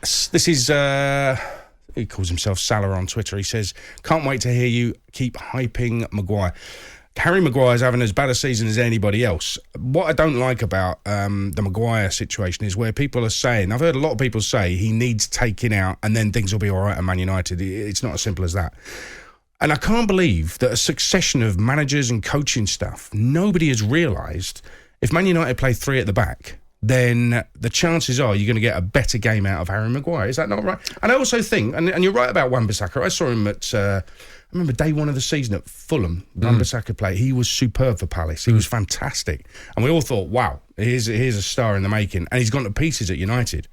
This is... he calls himself Salah on Twitter. He says, can't wait to hear you keep hyping Maguire. Harry Maguire's having as bad a season as anybody else. What I don't like about the Maguire situation is where people are saying, I've heard a lot of people say he needs taking out and then things will be all right at Man United. It's not as simple as that. And I can't believe that a succession of managers and coaching staff, nobody has realised if Man United play three at the back, then the chances are you're going to get a better game out of Harry Maguire. Is that not right? And I also think, and you're right about Wan-Bissaka, I saw him at, I remember day one of the season at Fulham, Wan-Bissaka played. He was superb for Palace. He was fantastic. And we all thought, wow, here's a star in the making. And he's gone to pieces at United.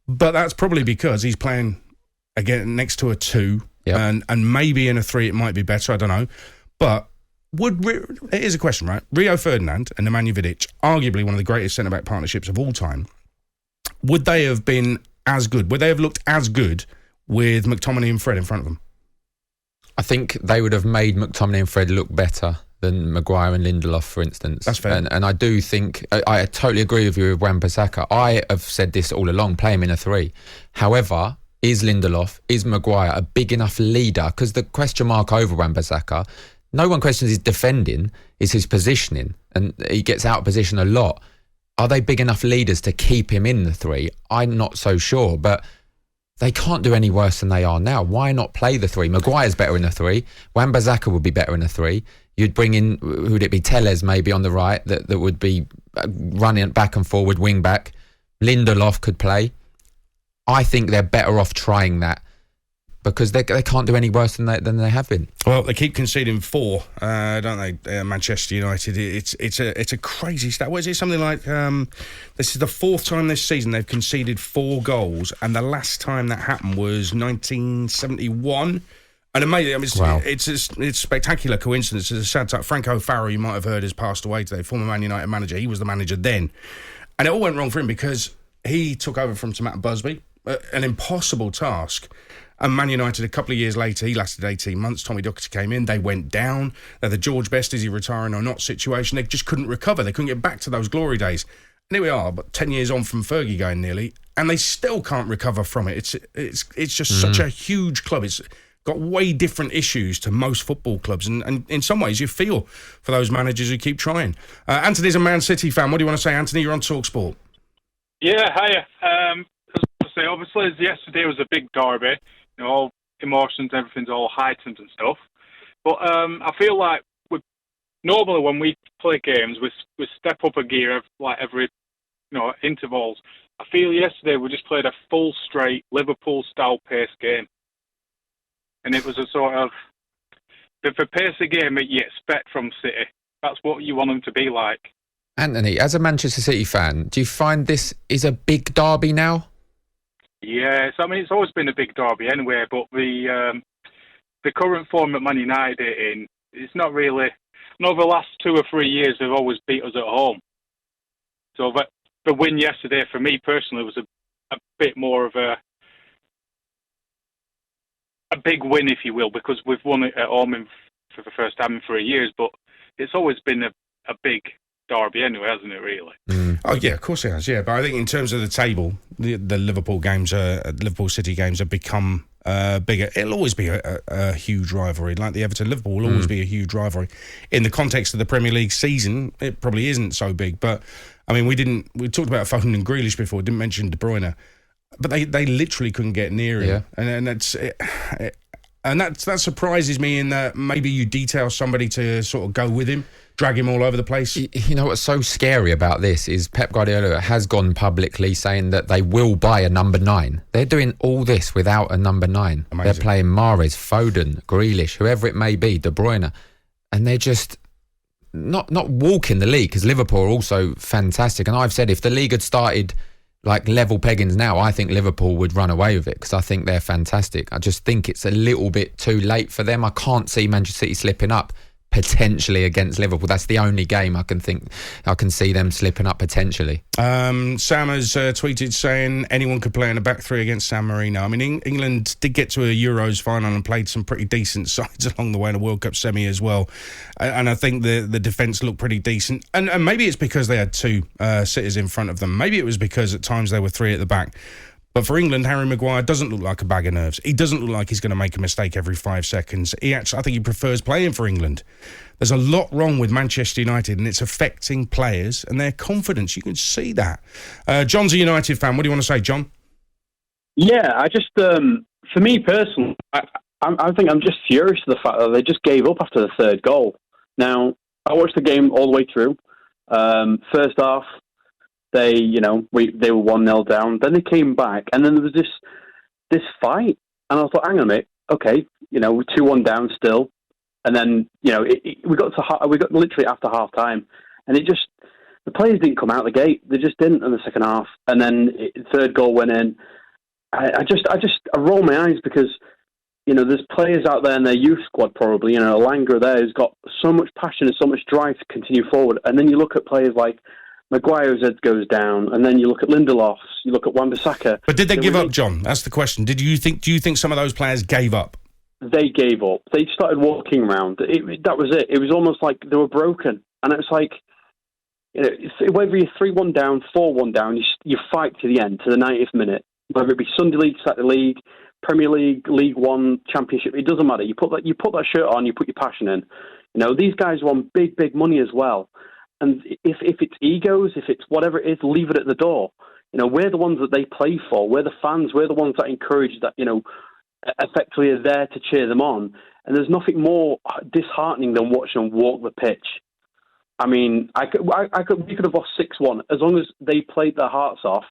But that's probably because he's playing, again, next to a 2, and maybe in a 3 it might be better, I don't know. But here's a question, right? Rio Ferdinand and Nemanja Vidic, arguably one of the greatest centre-back partnerships of all time, would they have been as good? Would they have looked as good with McTominay and Fred in front of them? I think they would have made McTominay and Fred look better than Maguire and Lindelof, for instance. That's fair. And I do think, I totally agree with you with Wan-Bissaka. I have said this all along, play him in a 3. However, is Lindelof, is Maguire a big enough leader? Because the question mark over Wan-Bissaka, no one questions his defending, is his positioning. And he gets out of position a lot. Are they big enough leaders to keep him in the 3? I'm not so sure, but they can't do any worse than they are now. Why not play the 3? Maguire's better in the 3. Wan-Bissaka would be better in the 3. You'd bring in, who would it be, Tellez maybe on the right, that would be running back and forward, wing back. Lindelof could play. I think they're better off trying that because they can't do any worse than they have been. Well, they keep conceding 4, don't they? Manchester United. It's a crazy stat. What is it? Something like this is the 4th time this season they've conceded 4 goals, and the last time that happened was 1971. And amazing, I mean, it's a spectacular coincidence. It's a sad time. Franco Farrow, you might have heard, has passed away today. Former Man United manager. He was the manager then, and it all went wrong for him because he took over from Sir Matt Busby, an impossible task. And Man United, a couple of years later, he lasted 18 months. Tommy Docherty came in. They went down. They're the George Best, is he retiring or not situation. They just couldn't recover. They couldn't get back to those glory days. And here we are, but 10 years on from Fergie going nearly, and they still can't recover from it. It's just such a huge club. It's got way different issues to most football clubs. And in some ways, you feel for those managers who keep trying. Anthony's a Man City fan. What do you want to say, Anthony? You're on talkSPORT. Yeah, hiya. Obviously, yesterday was a big derby. You know, all emotions, everything's all heightened and stuff. But I feel like normally when we play games, we step up a gear every intervals. I feel yesterday we just played a full straight Liverpool-style pace game. And it was a sort of the pace of game that you expect from City. That's what you want them to be like. Anthony, as a Manchester City fan, do you find this is a big derby now? Yes, I mean, it's always been a big derby anyway, but the current form that Man United are in, it's not really... Over the last 2 or 3 years, they've always beat us at home. So the win yesterday, for me personally, was a bit more of a big win, if you will, because we've won it at home for the first time in 3 years, but it's always been a big derby anyway, hasn't it, really? Oh, yeah, of course it has, yeah. But I think in terms of the table, the Liverpool games, Liverpool City games have become bigger. It'll always be a huge rivalry. Like the Everton-Liverpool will always be a huge rivalry. In the context of the Premier League season, it probably isn't so big. But, I mean, we talked about Foden and Grealish before, didn't mention De Bruyne. But they literally couldn't get near him. Yeah. And that surprises me in that maybe you detail somebody to sort of go with him, drag him all over the place. You know what's so scary about this is Pep Guardiola has gone publicly saying that they will buy a number 9. They're doing all this without a number 9. Amazing. They're playing Mahrez, Foden, Grealish, whoever it may be, De Bruyne, and they're just not walking the league because Liverpool are also fantastic. And I've said if the league had started like level peggings now, I think Liverpool would run away with it because I think they're fantastic. I just think it's a little bit too late for them. I can't see Manchester City slipping up potentially against Liverpool. That's the only game I can see them slipping up potentially. Sam has tweeted saying anyone could play in a back 3 against San Marino. I mean, England did get to a Euros final and played some pretty decent sides along the way in a World Cup semi as well. And I think the defence looked pretty decent. And maybe it's because they had 2 sitters in front of them. Maybe it was because at times they were 3 at the back. But for England, Harry Maguire doesn't look like a bag of nerves. He doesn't look like he's going to make a mistake every 5 seconds. I think he prefers playing for England. There's a lot wrong with Manchester United, and it's affecting players and their confidence. You can see that. John's a United fan. What do you want to say, John? Yeah, I just, for me personally, I think I'm just furious at the fact that they just gave up after the third goal. Now, I watched the game all the way through. First half, they were 1-0 down. Then they came back, and then there was this fight. And I thought, hang on a minute, okay, we're 2-1 down still. And then, we got literally after half time, and the players didn't come out the gate. They just didn't in the second half. And then third goal went in. I roll my eyes because, there's players out there in their youth squad probably, Langer there who's got so much passion and so much drive to continue forward. And then you look at players like Maguire's head goes down, and then you look at Lindelof's, you look at Wan-Bissaka. But did they give up, John? That's the question. Do you think some of those players gave up? They gave up. They started walking around. That was it. It was almost like they were broken. And it's like, whether you're 3-1 down, 4-1 down, you fight to the end, to the 90th minute. Whether it be Sunday League, Saturday League, Premier League, League One, Championship, it doesn't matter. You put that shirt on, you put your passion in. These guys want big money as well. And if it's egos, if it's whatever it is, leave it at the door. We're the ones that they play for. We're the fans. We're the ones that encourage that, effectively are there to cheer them on. And there's nothing more disheartening than watching them walk the pitch. I mean, we could have lost 6-1 as long as they played their hearts off.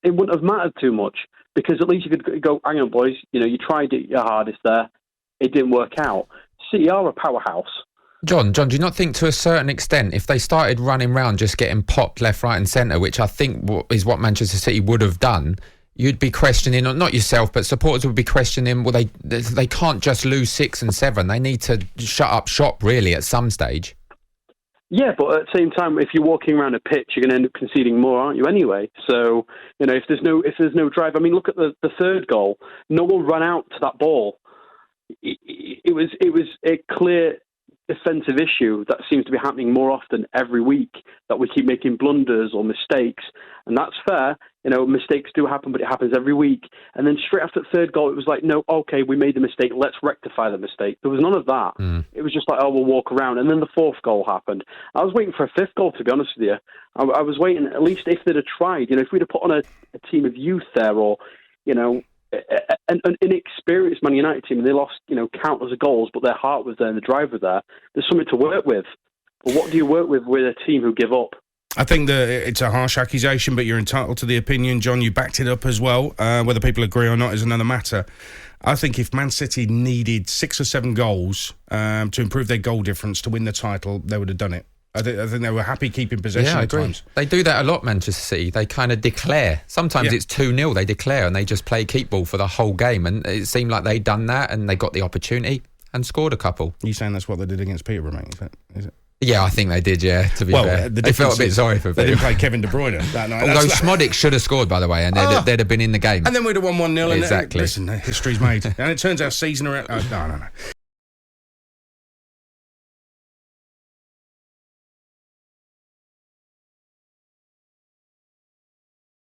It wouldn't have mattered too much because at least you could go, hang on, boys, you tried your hardest there. It didn't work out. City are a powerhouse. John, do you not think to a certain extent, if they started running around just getting popped left, right and centre, which I think is what Manchester City would have done, you'd be questioning, not yourself, but supporters would be questioning, well, they can't just lose 6 and 7. They need to shut up shop, really, at some stage. Yeah, but at the same time, if you're walking around a pitch, you're going to end up conceding more, aren't you? Anyway, so if there's no drive, I mean, look at the third goal. No one ran out to that ball. It was a clear defensive issue that seems to be happening more often every week. That we keep making blunders or mistakes, and that's fair. Mistakes do happen, but it happens every week. And then straight after the third goal, it was like, no, okay, we made the mistake. Let's rectify the mistake. There was none of that. It was just like, we'll walk around. And then the fourth goal happened. I was waiting for a fifth goal, to be honest with you. I was waiting, at least if they'd have tried. If we'd have put on a team of youth there, or an inexperienced Man United team, and they lost countless of goals, but their heart was there and the drive was there. There's something to work with. But what do you work with a team who give up? I think that it's a harsh accusation, but you're entitled to the opinion, John. You backed it up as well. Whether people agree or not is another matter. I think if Man City needed 6 or 7 goals to improve their goal difference to win the title, they would have done it. I think they were happy keeping possession at times. They do that a lot, Manchester City. They kind of declare. Sometimes it's 2-0, they declare, and they just play keep ball for the whole game. And it seemed like they'd done that, and they got the opportunity and scored a couple. Are you saying that's what they did against Peterborough, mate? Is it? Yeah, I think they did, to be fair. They felt a bit sorry for They Peterborough. didn't play Kevin De Bruyne that night. Although Smodic should have scored, by the way, and they'd have been in the game. And then we'd have won 1-0. Exactly. Listen, history's made. And it turns out season around... no.